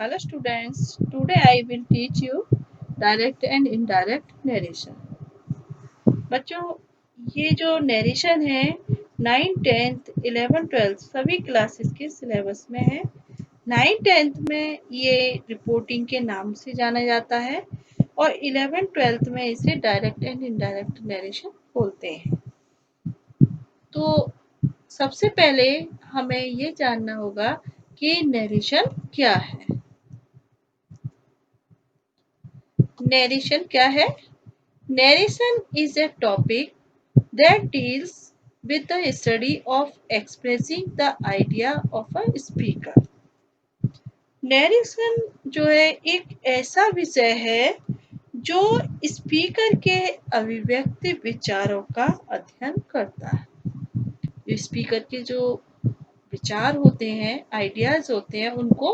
Hello students, today I will teach you direct and indirect narration. बच्चों ये जो narration है 9th 10th 11th 12th सभी classes के सिलेबस में है। 9th 10th में ये रिपोर्टिंग के नाम से जाना जाता है और 11th 12th में इसे डायरेक्ट एंड इनडायरेक्ट नरेशन बोलते हैं। तो सबसे पहले हमें ये जानना होगा कि नरेशन क्या है। नरेशन क्या है? Narration is a topic that deals with the study of expressing the idea of a speaker. Narration जो है एक ऐसा विषय है जो स्पीकर के अभिव्यक्ति विचारों का अध्ययन करता है। जो स्पीकर के जो विचार होते हैं, आइडियाज होते हैं, उनको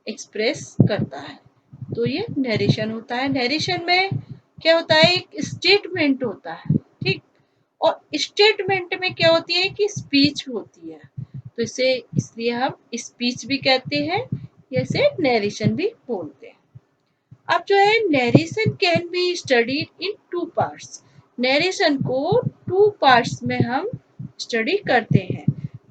एक्सप्रेस करता है। तो ये नरेशन होता है। नरेशन में क्या होता है? एक स्टेटमेंट होता है, ठीक। और स्टेटमेंट में क्या होती है कि स्पीच होती है। तो इसे इसलिए हम स्पीच भी कहते हैं, जैसे नरेशन भी बोलते हैं। अब जो है narration can be studied in 2 parts. Narration को 2 पार्ट्स में हम स्टडी करते हैं।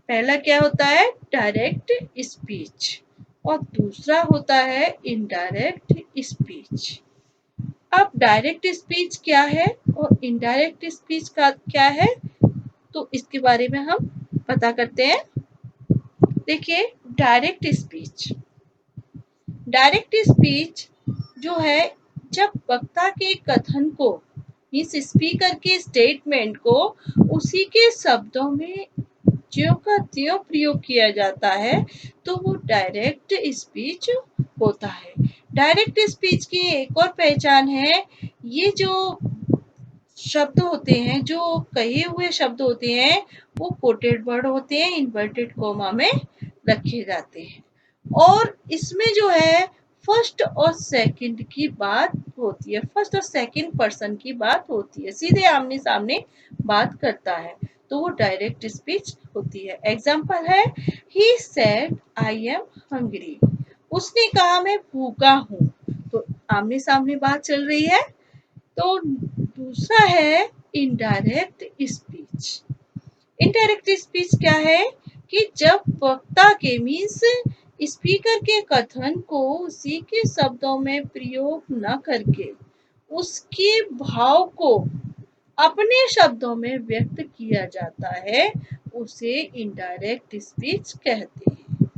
पहला क्या होता है? डायरेक्ट स्पीच और दूसरा होता है इनडायरेक्ट स्पीच। अब डायरेक्ट स्पीच क्या है और इनडायरेक्ट स्पीच का क्या है, तो इसके बारे में हम पता करते हैं। देखिए, डायरेक्ट स्पीच जो है, जब वक्ता के कथन को, इस स्पीकर के स्टेटमेंट को उसी के शब्दों में ज्यों का त्यों प्रयोग किया जाता है, तो वो डायरेक्ट स्पीच होता है। डायरेक्ट स्पीच की एक और पहचान है, ये जो शब्द होते हैं, जो कहे हुए शब्द होते हैं, वो कोटेड वर्ड होते हैं, इन्वर्टेड कोमा में रखे जाते हैं। और इसमें जो है फर्स्ट और सेकंड की बात होती है, फर्स्ट और सेकंड पर्सन की बात होती है, सीधे आमने सामने बात करता है, तो वो डायरेक्ट स्पीच होती है। एग्जाम्पल है, he said I am hungry. उसने कहा मैं भूखा हूँ। तो आमने सामने बात चल रही है। तो दूसरा है इनडायरेक्ट स्पीच। इनडायरेक्ट स्पीच क्या है कि जब वक्ता के मीन्स स्पीकर के कथन को उसी के शब्दों में प्रयोग न करके उसके भाव को अपने शब्दों में व्यक्त किया जाता है, उसे इनडायरेक्ट स्पीच कहते हैं।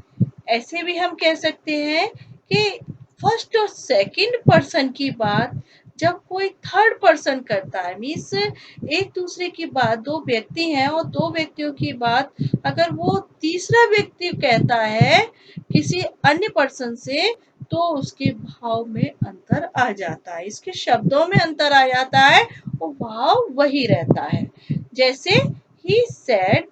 ऐसे भी हम कह सकते हैं कि फर्स्ट और सेकंड पर्सन की बात जब कोई थर्ड पर्सन करता है, मीन्स एक दूसरे की बात, दो व्यक्ति हैं और दो व्यक्तियों की बात अगर वो तीसरा व्यक्ति कहता है किसी अन्य पर्सन से, तो उसके भाव में अंतर आ जाता है, इसके शब्दों में अंतर आ जाता है और भाव वही रहता है। जैसे he said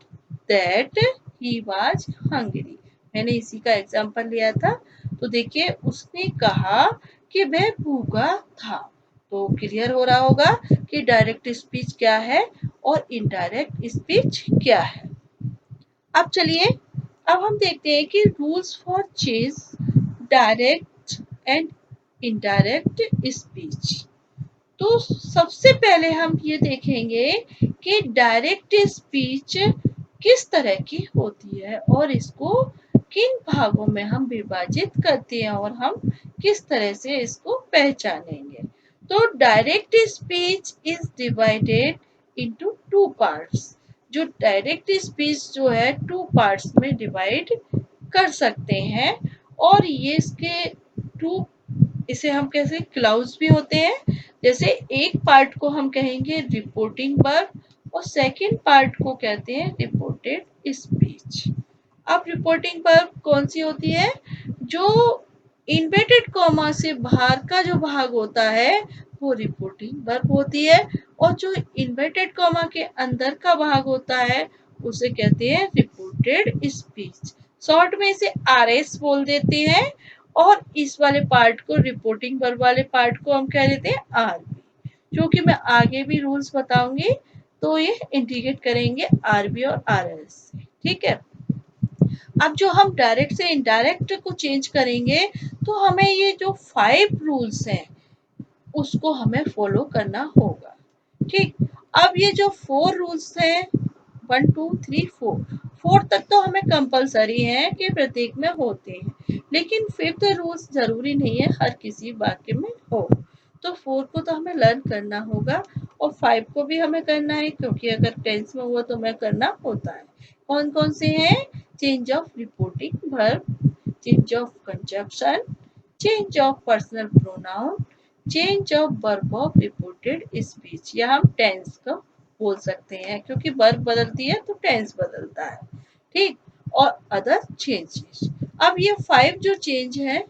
that he was hungry, मैंने इसी का एग्जाम्पल लिया था। तो देखिए, उसने कहा कि वह भूखा था। तो क्लियर हो रहा होगा कि डायरेक्ट स्पीच क्या है और इनडायरेक्ट स्पीच क्या है। अब चलिए, अब हम देखते हैं कि rules for change direct and indirect speech. तो सबसे पहले हम ये देखेंगे कि डायरेक्ट स्पीच किस तरह की होती है और इसको किन भागों में हम विभाजित करते हैं और हम किस तरह से इसको पहचानेंगे। तो direct speech is divided into 2 parts. जो डायरेक्ट स्पीच जो है 2 पार्ट्स में डिवाइड कर सकते हैं और ये इसके 2, इसे हम कैसे क्लाउज भी होते हैं। जैसे एक पार्ट को हम कहेंगे रिपोर्टिंग वर्ब और सेकंड पार्ट को कहते हैं रिपोर्टेड स्पीच। अब रिपोर्टिंग वर्ब कौन सी होती है? जो इन्वर्टेड कॉमा से बाहर का जो भाग होता है वो रिपोर्टिंग वर्ब होती है और जो इन्वर्टेड कॉमा के अंदर का भाग होता है उसे कहते हैं रिपोर्टेड स्पीच। शॉर्ट में इसे RS बोल देते हैं और इस वाले पार्ट को, रिपोर्टिंग वर्ब वाले पार्ट को हम कह देते हैं RB। क्योंकि मैं आगे भी रूल्स बताऊंगी तो ये इंटीग्रेट करेंगे RB और RS से, ठीक है। अब जो हम डायरेक्ट से इनडायरेक्ट को चेंज करेंगे तो हमें ये जो 5 रूल्स हैं उसको हमें फॉलो करना होगा। ठीक, अब ये जो 4 रूल्स हैं 1 2 3 4, 4 तक तो हमें कंपलसरी है कि प्रत्येक में होते हैं, लेकिन 5th रूल्स जरूरी नहीं है हर किसी वाक्य में हो। तो 4 को तो हमें लर्न करना होगा और 5 को भी हमें करना है, क्योंकि अगर टेंस में हुआ तो हमें करना होता है। कौन कौन से हैं? Change of reporting verb, change of conjunction, change of personal pronoun, change of verb of reported speech, या हम टेंस का बोल सकते हैं, क्योंकि वर्ब बदलती है तो टेंस बदलता है। ठीक, और अदर चेंजेस। अब ये 5 जो चेंज है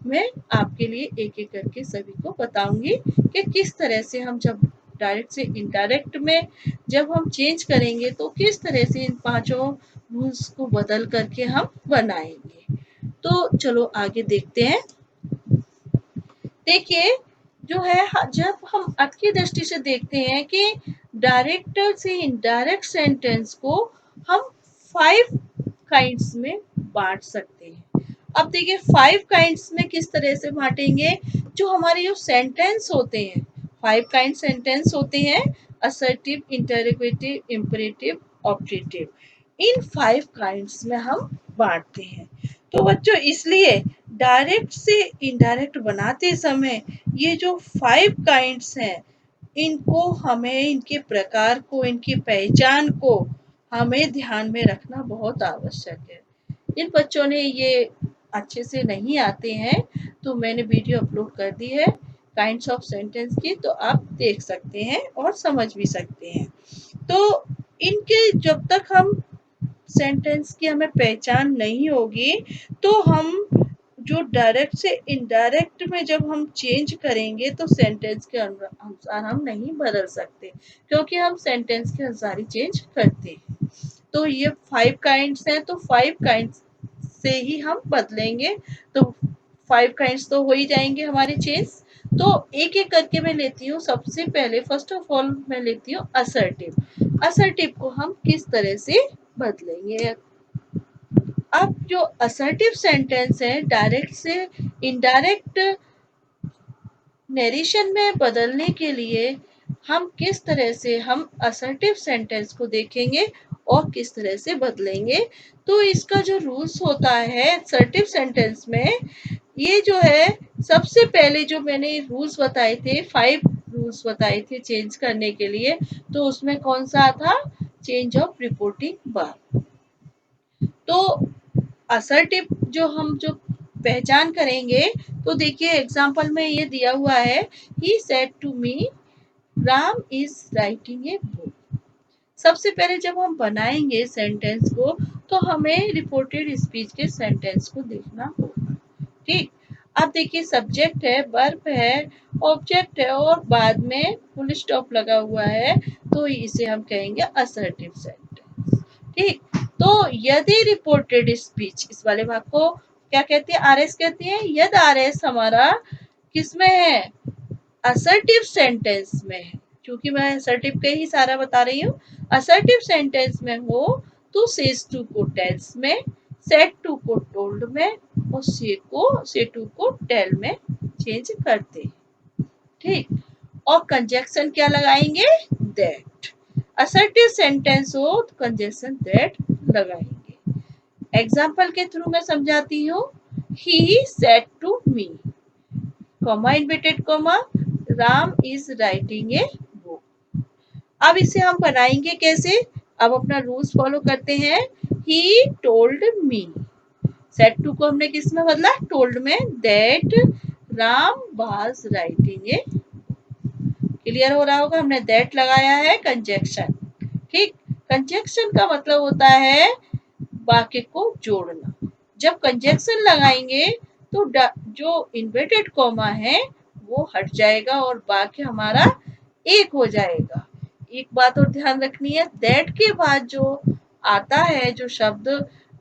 मैं आपके लिए एक एक करके सभी को बताऊंगी कि किस तरह से हम जब डायरेक्ट से इनडायरेक्ट में जब हम चेंज करेंगे तो किस तरह से इन पांचों रूल्स को बदल करके हम बनाएंगे। तो चलो आगे देखते हैं। देखिए जो है जब हम अर्थ की दृष्टि से देखते हैं कि डायरेक्ट से इनडायरेक्ट सेंटेंस को हम 5 काइंड्स में बांट सकते हैं। अब देखिए 5 काइंड्स में किस तरह से बांटेंगे। जो हमारे जो सेंटेंस होते हैं 5 काइंड सेंटेंस होते हैं, असर्टिव, इंटरोगेटिव, इंपरेटिव, ऑब्जेक्टिव, इन 5 काइंड्स में हम बांटते हैं। तो बच्चों इसलिए डायरेक्ट से इनडायरेक्ट बनाते समय ये जो 5 काइंड्स हैं इनको हमें, इनके प्रकार को, इनकी पहचान को हमें ध्यान में रखना बहुत आवश्यक है। इन बच्चों ने ये अच्छे से नहीं आते हैं तो मैंने वीडियो अपलोड कर दी है काइंड्स ऑफ सेंटेंस की, तो आप देख सकते हैं और समझ भी सकते हैं। तो इनके जब तक हम सेंटेंस की हमें पहचान नहीं होगी तो हम जो डायरेक्ट से इनडायरेक्ट में जब हम चेंज करेंगे तो सेंटेंस के अनुसार हम नहीं बदल सकते, क्योंकि हम सेंटेंस के अनुसार ही चेंज करते हैं। तो ये 5 काइंड्स हैं, तो 5 काइंड्स से ही हम बदलेंगे। तो 5 काइंड्स तो हो ही जाएंगे हमारे चेंज। तो एक एक करके मैं लेती हूँ। सबसे पहले फर्स्ट ऑफ ऑल मैं लेती हूँ असर्टिव। असर्टिव को हम किस तरह से बदलेंगे। अब जो असर्टिव सेंटेंस है डायरेक्ट से इनडायरेक्ट नरेशन में बदलने के लिए हम किस तरह से हम असर्टिव सेंटेंस को देखेंगे और किस तरह से बदलेंगे। तो इसका जो रूल्स होता है असर्टिव सेंटेंस में, ये जो है सबसे पहले जो मैंने रूल्स बताए थे 5 रूल्स बताए थे चेंज करने के लिए, तो उसमें कौन सा था? Change of reporting verb. तो असर्टिव जो पहचान करेंगे तो देखिए एग्जांपल में ये दिया हुआ है, he said to me Ram is writing a book. सबसे पहले जब हम बनाएंगे सेंटेंस को तो हमें रिपोर्टेड स्पीच के सेंटेंस को देखना होगा। ठीक, अब देखिए सब्जेक्ट है, वर्ब है, ऑब्जेक्ट है और बाद में फुल स्टॉप लगा हुआ है, तो इसे हम कहेंगे असर्टिव सेंटेंस। ठीक, तो यदि रिपोर्टेड स्पीच, इस वाले भाग को क्या कहते हैं? आरएस कहते हैं। यदि आरएस हमारा किसमें है? असर्टिव सेंटेंस में है, क्योंकि मैं असर्टिव का ही सारा बता रही हूँ। असर्टिव सेंटेंस में हो तो सेज टू को टेल्स में, सेड टू को टोल्ड में और से टू को टेल में चेंज करते हैं। ठीक, और कंजक्शन क्या लगाएंगे? दैट। असर्टिव सेंटेंस हो तो कंजक्शन दैट लगाएंगे। एग्जाम्पल के थ्रू मैं समझाती हूँ। He said to me, comma inverted comma, Ram is writing a book. अब इसे हम बनाएंगे कैसे? अब अपना रूल्स फॉलो करते हैं। He told me, said to को हमने किस में बदला? टोल्ड में। That Ram was writing a, clear हो रहा होगा, हमने दैट लगाया है कंजक्शन। ठीक, कंजक्शन का मतलब होता है वाक्य को जोड़ना। जब कंजक्शन लगाएंगे तो जो इन्वर्टेड कॉमा है वो हट जाएगा और वाक्य हमारा एक हो जाएगा। एक बात और ध्यान रखनी है, दैट के बाद जो आता है जो शब्द,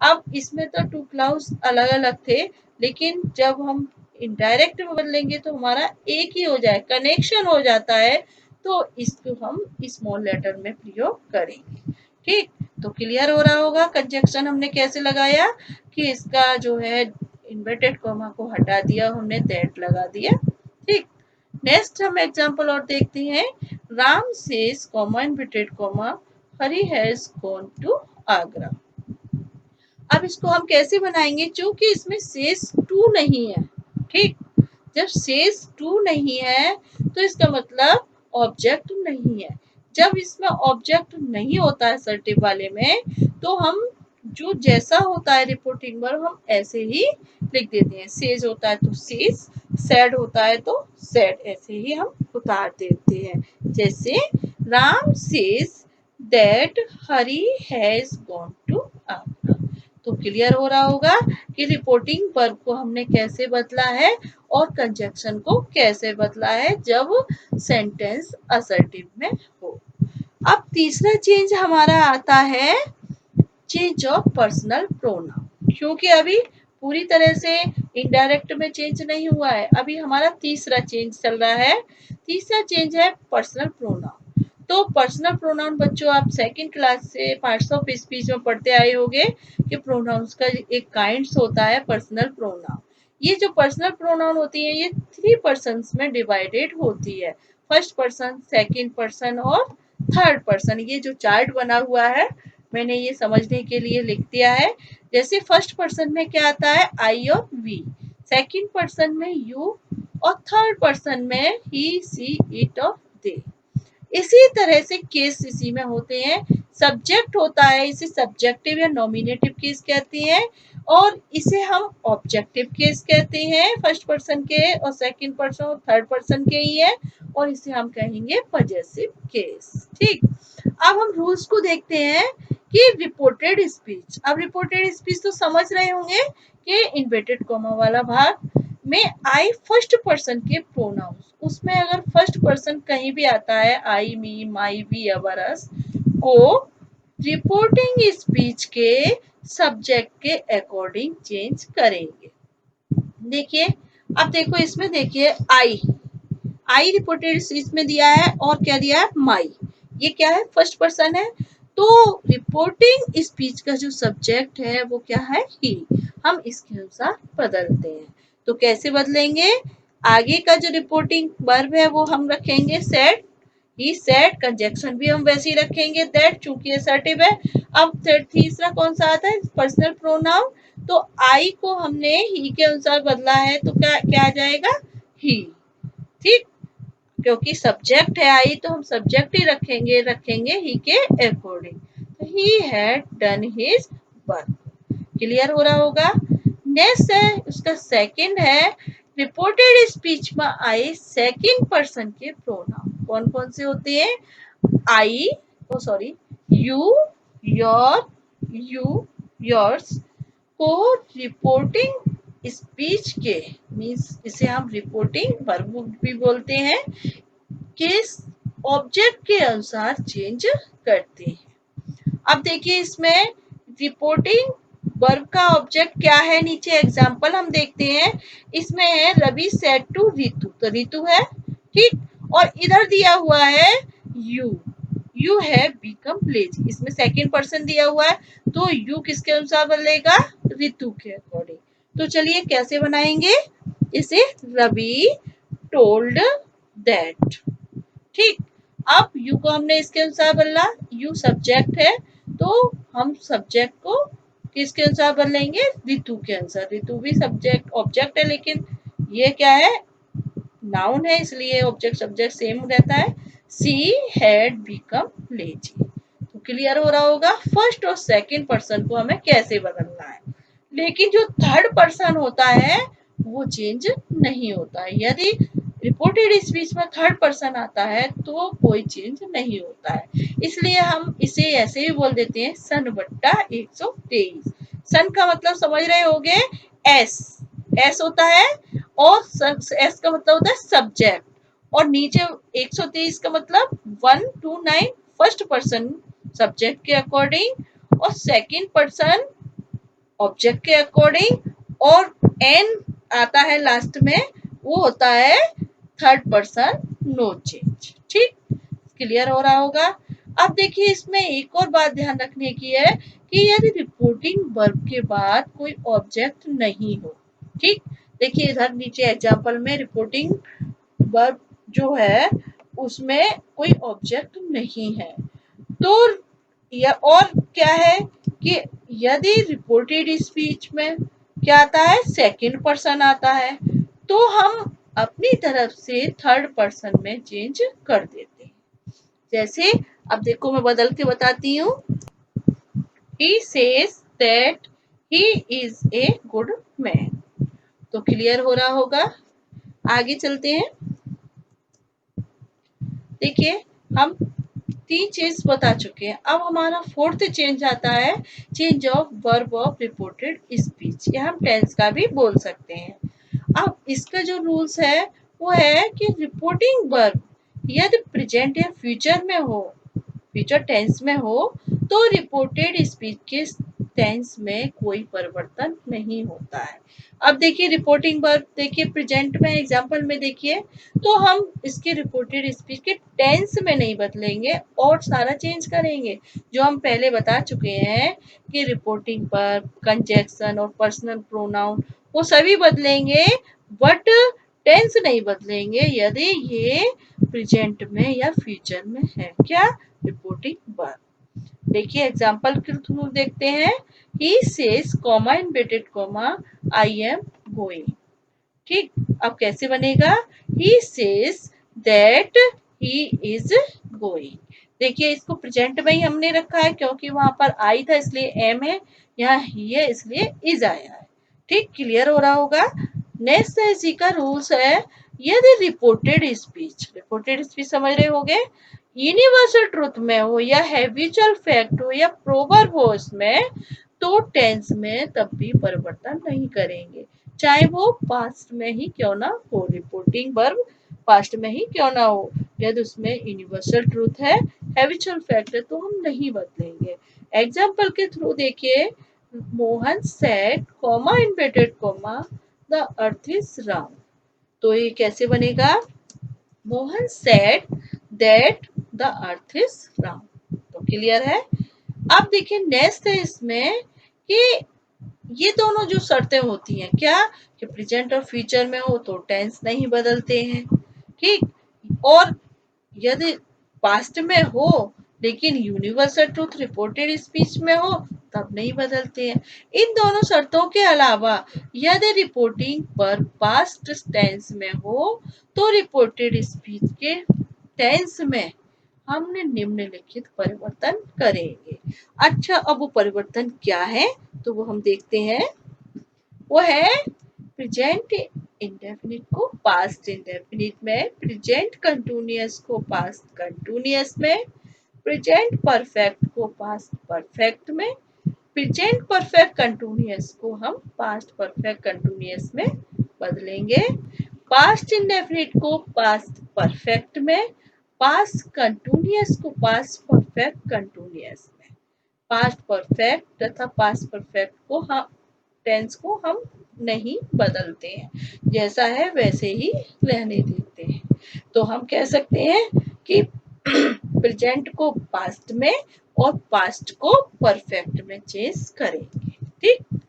अब इसमें तो टू क्लाउज अलग अलग थे, लेकिन जब हम इनडायरेक्ट में बदलेंगे तो हमारा एक ही हो जाए, कनेक्शन हो जाता है, तो इसको हम स्मॉल लेटर में प्रयोग करेंगे। ठीक, तो क्लियर हो रहा होगा कंजक्शन हमने कैसे लगाया कि इसका जो है इन्वर्टेड कॉमा को हटा दिया, हमने दैट लगा दिया। ठीक, नेक्स्ट हम एग्जांपल और देखते हैं। Ram says comma inverted comma Hari has gone to Agra. अब इसको हम कैसे बनाएंगे, क्योंकि इसमें सेज टू नहीं है। ठीक, जब सेज टू नहीं है तो इसका मतलब ऑब्जेक्ट नहीं है। जब इसमें ऑब्जेक्ट नहीं होता है असर्टिव वाले में, तो हम जो जैसा होता है रिपोर्टिंग वर्ब हम ऐसे ही लिख देते हैं। सेज होता है तो सेज, सैड होता है तो सैड, ऐसे ही हम उतार देते हैं। जैसे Ram says that Hari has gone to Agra. तो क्लियर हो रहा होगा कि रिपोर्टिंग वर्ब को हमने कैसे बदला है और कंजक्शन को कैसे बदला है जब सेंटेंस असर्टिव में हो। अब तीसरा चेंज हमारा आता है चेंज ऑफ पर्सनल प्रोनाउन, क्योंकि अभी पूरी तरह से इनडायरेक्ट में चेंज नहीं हुआ है। अभी हमारा तीसरा चेंज चल रहा है। तीसरा चेंज है पर्सनल प्रोनाउन। तो पर्सनल प्रोनाउन बच्चों आप सेकंड क्लास से पार्ट्स ऑफ स्पीच में पढ़ते आए होंगे कि प्रोनाउंस का एक काइंड्स होता है पर्सनल प्रोनाउन। ये जो पर्सनल प्रोनाउन होती है ये 3 पर्सन्स में डिवाइडेड होती है, फर्स्ट पर्सन, सेकंड पर्सन और थर्ड पर्सन। ये जो चार्ट बना हुआ है मैंने ये समझने के लिए लिख दिया है। जैसे फर्स्ट पर्सन में क्या आता है, आई और वी, सेकंड पर्सन में यू और थर्ड पर्सन में ही, सी, इट और दे। इसी तरह से केस इसी में होते हैं। सब्जेक्ट होता है, इसे सब्जेक्टिव या नॉमिनेटिव केस कहते हैं और इसे हम ऑब्जेक्टिव केस कहते हैं। फर्स्ट पर्सन के और सेकंड पर्सन और थर्ड पर्सन के ही है और इसे हम कहेंगे पजेसिव केस। ठीक, अब हम रूल्स को देखते हैं कि रिपोर्टेड स्पीच। अब रिपोर्टेड स्पीच तो समझ रहे होंगे कि इन्वर्टेड कॉमा वाला भाग में आई फर्स्ट पर्सन के प्रोनाउंस, उसमें अगर फर्स्ट पर्सन कहीं भी आता है, आई, मी, माई, वी, अवर, अस, को रिपोर्टिंग स्पीच के सब्जेक्ट के अकॉर्डिंग चेंज करेंगे। देखिए, अब देखो इसमें देखिए आई रिपोर्टेड स्पीच में दिया है और क्या दिया है, माई। ये क्या है, फर्स्ट पर्सन है। तो रिपोर्टिंग स्पीच का जो सब्जेक्ट है वो क्या है, ही। हम इसके अनुसार बदलते हैं। तो कैसे बदलेंगे, आगे का जो रिपोर्टिंग वर्ब है वो हम रखेंगे सेड, ही सेड। कंजक्शन भी हम वैसे ही रखेंगे दैट, चूंकि असर्टिव है। अब तीसरा कौन सा आता है, पर्सनल प्रोनाउन। तो आई को हमने ही के अनुसार बदला है तो क्या क्या आ जाएगा, ही। ठीक, क्योंकि सब्जेक्ट है आई तो हम सब्जेक्ट ही रखेंगे ही के अकॉर्डिंग। तो he had done his work. Clear हो रहा होगा। नेक्स्ट है उसका सेकंड है, रिपोर्टेड स्पीच में आए सेकंड पर्सन के प्रोनाउन कौन कौन से होते हैं, I, oh sorry, you, your, you, yours को रिपोर्टिंग स्पीच के, मीन्स इसे हम रिपोर्टिंग वर्ब भी बोलते हैं, के ऑब्जेक्ट के अनुसार चेंज करते हैं। अब देखिए इसमें रिपोर्टिंग वर्ब का ऑब्जेक्ट क्या है, नीचे एग्जांपल हम देखते हैं। इसमें है रवि सेड टू रितु, तो रितु है। ठीक, और इधर दिया हुआ है यू हैव बिकम लेजी, इसमें सेकंड पर्सन दिया हुआ है तो यू किसके अनुसार बदलेगा, रितु के अकॉर्डिंग। तो चलिए कैसे बनाएंगे इसे, रवि टोल्ड दैट। ठीक, अब यू को हमने इसके अनुसार बदला, यू सब्जेक्ट है तो हम सब्जेक्ट को किसके अनुसार बदलेंगे, ऋतु के अनुसार। ऋतु भी सब्जेक्ट ऑब्जेक्ट है लेकिन ये क्या है, नाउन है, इसलिए ऑब्जेक्ट सब्जेक्ट सेम रहता है। She had become lazy. तो क्लियर हो रहा होगा फर्स्ट और सेकंड पर्सन को हमें कैसे बदलना है। लेकिन जो थर्ड पर्सन होता है वो चेंज नहीं होता है। यदि रिपोर्टेड स्पीच में थर्ड पर्सन आता है तो कोई चेंज नहीं होता है। इसलिए हम इसे ऐसे ही बोल देते हैं सन बट्टा 123। सन का मतलब समझ रहे होंगे, एस, एस होता है और एस का मतलब होता है सब्जेक्ट, और नीचे 123 का मतलब 129 फर्स्ट पर्सन सब्जेक्ट के अकॉर्डिंग और सेकंड पर्सन ऑब्जेक्ट के अकॉर्डिंग, और एन आता है लास्ट में, वो होता है थर्ड पर्सन नो चेंज। ठीक, क्लियर हो रहा होगा। अब देखिए इसमें एक और बात ध्यान रखने की है कि यदि रिपोर्टिंग वर्ब के बाद कोई ऑब्जेक्ट नहीं हो, ठीक, देखिए इधर नीचे एग्जाम्पल में रिपोर्टिंग वर्ब जो है उसमें कोई ऑब्जेक्ट नहीं है। तो या और क्या है कि यदि रिपोर्टेड स्पीच में क्या आता है, सेकंड पर्सन आता है, तो हम अपनी तरफ से थर्ड पर्सन में चेंज कर देते हैं। जैसे अब देखो मैं बदल के बताती हूँ। He says that he is a good man। तो क्लियर हो रहा होगा। आगे चलते हैं। देखिए हम तीन चेंज बता चुके हैं। अब हमारा फोर्थ चेंज आता है, change of verb of reported speech. या हम टेंस का भी बोल सकते हैं। अब इसका जो रूल्स है वो है कि रिपोर्टिंग वर्ब यदि प्रेजेंट या फ्यूचर में हो, फ्यूचर टेंस में हो, तो रिपोर्टेड स्पीच के टेंस में कोई परिवर्तन नहीं होता है। अब देखिए रिपोर्टिंग वर्ब, देखिए प्रेजेंट में एग्जांपल में देखिए, तो हम इसके रिपोर्टेड स्पीच के टेंस में नहीं बदलेंगे और सारा चेंज करेंगे। जो हम पहले बता चुके हैं कि रिपोर्टिंग वर्ब, कंजक्शन और पर्सनल प्रोनाउन वो सभी बदलेंगे, बट टेंस नहीं बदलेंगे यदि ये प्रेजेंट में या फ्यूचर में है। क्या? Reporting verb. देखिए एग्जांपल के थ्रू देखते हैं। He says comma inverted comma I am going. ठीक, अब कैसे बनेगा? He says that he is going. देखिए इसको प्रेजेंट में ही हमने रखा है क्योंकि वहां पर आई था इसलिए एम है, यहाँ ही है इसलिए इज आया है। ठीक, क्लियर हो रहा होगा। नेक्स्ट है इसी का रूल्स है, यदि रिपोर्टेड स्पीच समझ रहे होगे, यूनिवर्सल ट्रुथ में हो या हैबिचुअल फैक्ट हो या प्रोवर्ब हो इसमें, तो टेंस में तब भी परिवर्तन नहीं करेंगे, चाहे वो पास्ट में ही क्यों ना हो। रिपोर्टिंग वर्ब पास्ट में ही क्यों ना हो, यदि उसमें यूनिवर्सल ट्रूथ है, हैबिचुअल फैक्ट है, तो हम नहीं बदलेंगे। एग्जाम्पल के थ्रू देखिए। Mohan said comma inverted comma the earth is round. तो ये कैसे बनेगा? Mohan said that the earth is round. तो क्लियर है। अब देखिए नेक्स्ट है इसमें कि ये दोनों जो शर्तें होती हैं, क्या कि प्रेजेंट और फ्यूचर में हो तो टेंस नहीं बदलते हैं। ठीक, और यदि पास्ट में हो लेकिन यूनिवर्सल ट्रूथ रिपोर्टेड स्पीच में हो तब नहीं बदलते हैं। इन दोनों शर्तों के अलावा यदि रिपोर्टिंग पर पास्ट टेंस में हो तो रिपोर्टेड स्पीच के टेंस में हमने निम्नलिखित परिवर्तन करेंगे। अच्छा, अब वो परिवर्तन क्या है तो वो हम देखते हैं। वो है प्रेजेंट इंडेफिनिट को पास्ट इंडेफिनिट में, प्रेजेंट कंटिन्यूअस को पास्ट कंटिन्यूअस में, प्रेजेंट परफेक्ट को पास्ट परफेक्ट में, प्रेजेंट परफेक्ट कंटिन्यूअस को हम पास्ट परफेक्ट कंटिन्यूअस में बदलेंगे, पास्ट इंडेफिनिट को पास्ट परफेक्ट में, पास्ट कंटिन्यूअस को पास्ट परफेक्ट कंटिन्यूअस में। पास्ट परफेक्ट तथा पास्ट परफेक्ट को हम टेंस को हम नहीं बदलते हैं, जैसा है वैसे ही रहने देते हैं। तो हम कह सकते हैं कि प्रेजेंट को पास्ट में और पास्ट को परफेक्ट में चेंज करेंगे। ठीक,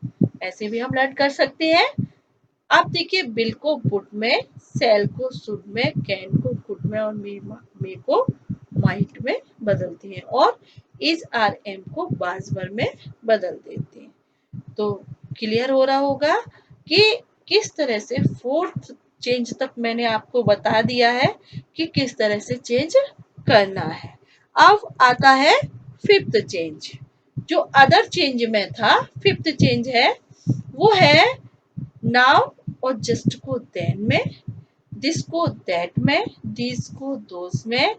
ऐसे भी हम लर्न कर सकते हैं। आप देखिए बिल को बुड में, सेल को शुड में, कैन को कुड में और मे को माइट में बदलती हैं और इज आर एम को बाजवर में बदल देते हैं। तो क्लियर हो रहा होगा कि किस तरह से फोर्थ चेंज तक मैंने आपको बता दिया है कि किस तरह से चेंज करना है। अब आता है फिफ्थ चेंज। जो अदर चेंज में था, फिफ्थ चेंज है वो है नाउ और जस्ट को देन में, दिस को दैट में, दिस को दोस में,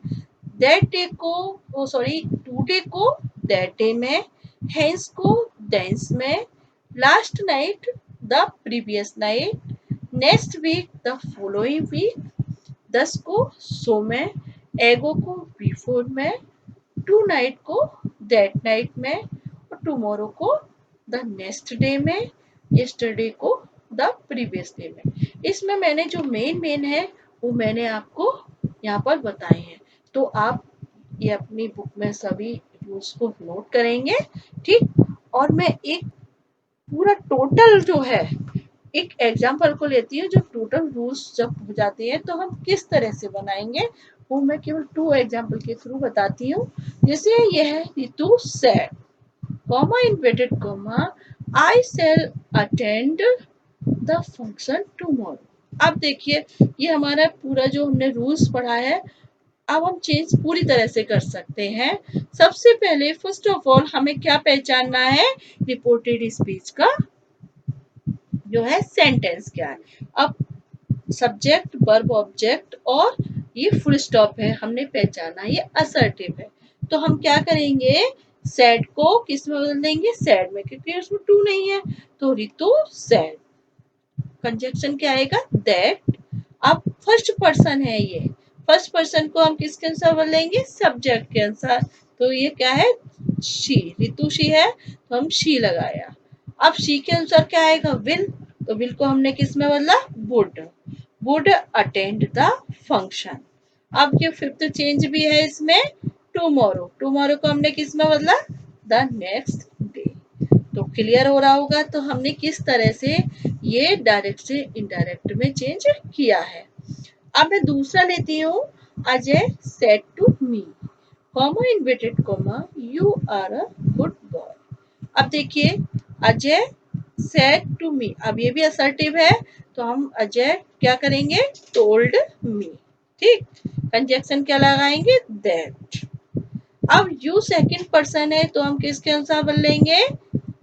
दैट डे को टूडे को दैट डे में, हेंस को देंस में, last night the previous night, next week the following week, 10 को सो में, एगो को बिफोर में, टू नाइट को दैट नाइट में और टुमारो को द नेक्स्ट डे में, यस्टरडे को द प्रीवियस डे में। इसमें मैंने जो मेन है वो मैंने आपको यहाँ पर बताए हैं। तो आप ये अपनी बुक में सभी रूल्स को नोट करेंगे। ठीक, और मैं एक पूरा टोटल जो है एक एग्जाम्पल को लेती हूँ, जब टोटल रूल्स जब हो जाते हैं तो हम किस तरह से बनाएंगे, वो मैं केवल 2 एग्जाम्पल के थ्रू बताती हूँ। जैसे ये है Ritu said, comma inverted comma, I shall attend the function tomorrow. अब देखिए ये हमारा पूरा जो हमने रूल्स पढ़ा है, अब हम चेंज पूरी तरह से कर सकते हैं। सबसे पहले फर्स्ट ऑफ ऑल हमें क्या पहचानना है, रिपोर्टेड स्पीच का जो है सेंटेंस क्या है। अब सब्जेक्ट वर्ब ऑब्जेक्ट और ये फुल स्टॉप है, हमने पहचाना ये असर्टिव है। तो हम क्या करेंगे, सैड को किस में बदल देंगे, सैड में, क्योंकि उसमें टू नहीं है। तो रितु सैड, कंजक्शन क्या आएगा, दैट। अब फर्स्ट पर्सन है ये, फर्स्ट पर्सन को हम किसके अनुसार बदलेंगे, सब्जेक्ट के अनुसार। तो ये क्या है, शी, रितु शी है तो हम शी लगाया। अब शी के अनुसार क्या आएगा, विल, तो विल को हमने किस में बदला, वुड अटेंड द फंक्शन। अब ये फिफ्थ चेंज भी है इसमें, टुमारो, टुमारो को हमने किस में बदला, द नेक्स्ट डे। तो क्लियर हो रहा होगा तो हमने किस तरह से ये डायरेक्ट से इनडायरेक्ट में चेंज किया है। अब मैं दूसरा लेती हूँ, Ajay said to me, comma inverted comma, you are a good boy. अब देखिए अजय सेड टू मी, अब ये भी असर्टिव है तो हम अजय क्या करेंगे, टोल्ड मी, ठीक। कंजक्शन क्या लगाएंगे, दैट। अब यू सेकंड पर्सन है तो हम किसके अनुसार बदलेंगे,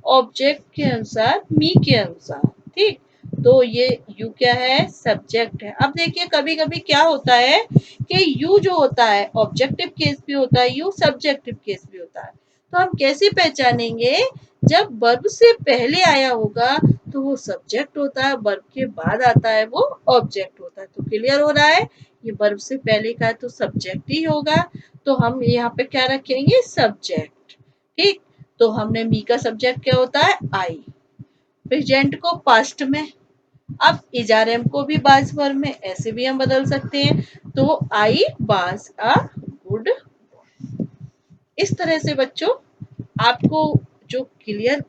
ऑब्जेक्ट के अनुसार, मी के अनुसार, ठीक। तो ये यू क्या है, सब्जेक्ट है। अब देखिए कभी कभी क्या होता है कि यू जो होता है ऑब्जेक्टिव केस भी होता है, यू सब्जेक्टिव केस भी होता है। तो हम कैसे पहचानेंगे, जब वर्ब से पहले आया होगा तो वो सब्जेक्ट होता है, वर्ब के बाद आता है वो ऑब्जेक्ट होता है। तो क्लियर हो रहा है, ये वर्ब से पहले का है तो सब्जेक्ट ही होगा। तो हम यहाँ पे क्या रखेंगे, सब्जेक्ट, ठीक। तो हमने मी का सब्जेक्ट क्या होता है, आई। प्रेजेंट को पास्ट में, अब इजारम को भी बाज वर्ब में ऐसे भी हम बदल सकते हैं। तो आई बाज अ गुड, इस तरह से बच्चों आपको जो क्लियर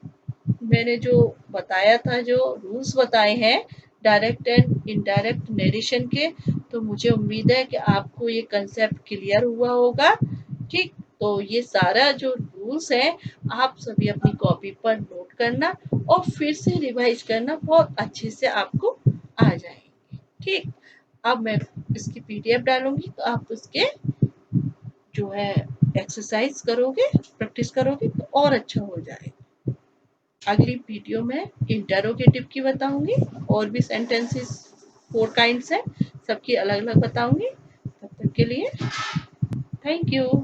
मैंने जो बताया था, जो रूल्स बताए हैं डायरेक्ट एंड इनडायरेक्ट नरेशन के, तो मुझे उम्मीद है कि आपको ये कंसेप्ट क्लियर हुआ होगा, ठीक। तो ये सारा जो रूल्स है आप सभी अपनी कॉपी पर नोट करना और फिर से रिवाइज करना, बहुत अच्छे से आपको आ जाएंगे, ठीक। अब मैं इसकी पीडीएफ डालूंगी तो आप उसके जो है एक्सरसाइज करोगे, प्रैक्टिस करोगे तो और अच्छा हो जाएगा। अगली वीडियो में इंटरोगेटिव की बताऊंगी, और भी सेंटेंसेस 4 काइंड्स हैं, सबकी अलग अलग बताऊंगी। तब तक के लिए थैंक यू।